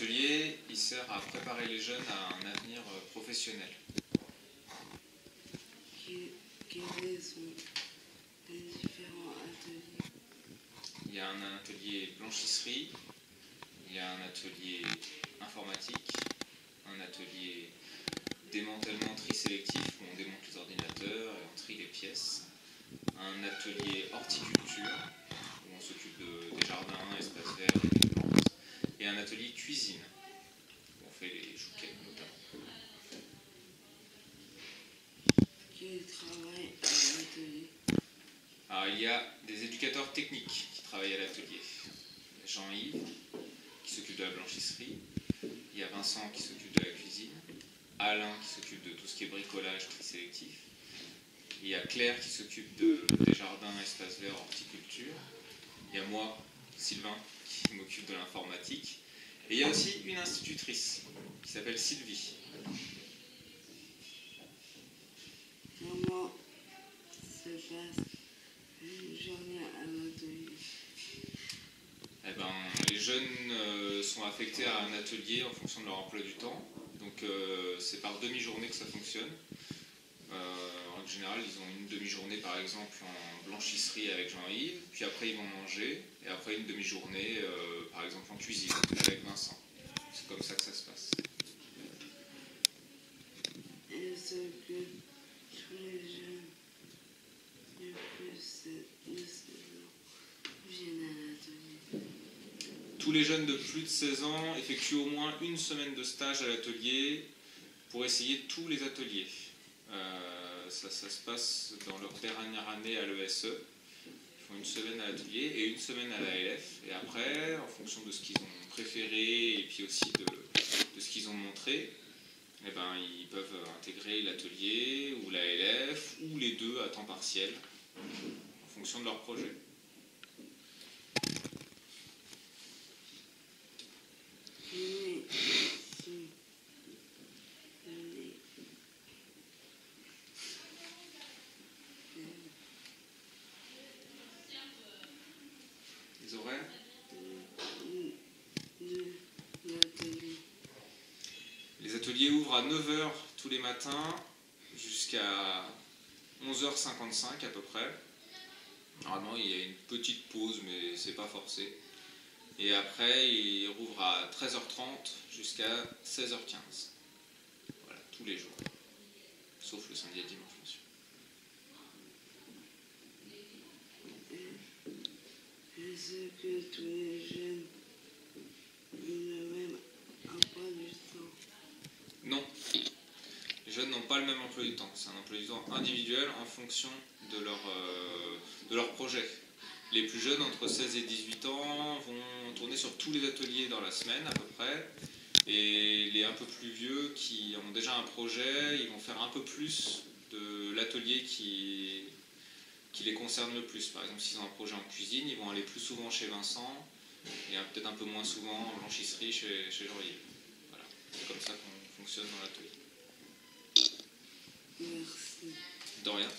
L'atelier, il sert à préparer les jeunes à un avenir professionnel. Quels sont les différents ateliers? Il y a un atelier blanchisserie, il y a un atelier informatique, un atelier démantèlement tri sélectif où on démonte les ordinateurs et on trie les pièces, un atelier horticulture où on s'occupe des jardins, espaces verts et des plantes, et un atelier cuisine où on fait les chouquettes notamment. Qui travaille à l'atelier? Alors, il y a des éducateurs techniques qui travaillent à l'atelier. Jean-Yves qui s'occupe de la blanchisserie, il y a Vincent qui s'occupe de la cuisine, Alain qui s'occupe de tout ce qui est bricolage, tri sélectif, il y a Claire qui s'occupe des jardins, espaces verts, horticulture, il y a moi, Sylvain, qui m'occupe de l'informatique, et il y a aussi une institutrice qui s'appelle Sylvie. Comment se passe une journée à l'atelier? Eh ben, les jeunes sont affectés à un atelier en fonction de leur emploi du temps. Donc c'est par demi-journée que ça fonctionne. En général, ils ont une demi-journée par exemple en blanchisserie avec Jean-Yves, puis après ils vont manger, et après une demi-journée par exemple en cuisine avec Vincent. C'est comme ça que ça se passe. Est-ce que tous les jeunes de plus de 16 ans viennent à l'atelier? Tous les jeunes de plus de 16 ans effectuent au moins une semaine de stage à l'atelier pour essayer tous les ateliers. Ça se passe dans leur dernière année à l'ESE. Ils font une semaine à l'atelier et une semaine à l'ALF. Et après, en fonction de ce qu'ils ont préféré et puis aussi de ce qu'ils ont montré, eh ben, ils peuvent intégrer l'atelier ou l'ALF ou les deux à temps partiel en fonction de leur projet. Les horaires ? Les ateliers ouvrent à 9 h tous les matins jusqu'à 11 h 55 à peu près. Normalement, il y a une petite pause, mais c'est pas forcé. Et après, il rouvre à 13 h 30 jusqu'à 16 h 15. Voilà, tous les jours. Sauf le samedi et dimanche, bien sûr. Est-ce que tous les jeunes ont le même emploi du temps? Non. Les jeunes n'ont pas le même emploi du temps. C'est un emploi du temps individuel en fonction de leur projet. Les plus jeunes, entre 16 et 18 ans, vont tourner sur tous les ateliers dans la semaine à peu près. Et les un peu plus vieux qui ont déjà un projet, ils vont faire un peu plus de l'atelier qui les concerne le plus. Par exemple, s'ils ont un projet en cuisine, ils vont aller plus souvent chez Vincent et peut-être un peu moins souvent en blanchisserie chez Jean-Yves. Voilà. C'est comme ça qu'on fonctionne dans l'atelier. Merci. De rien.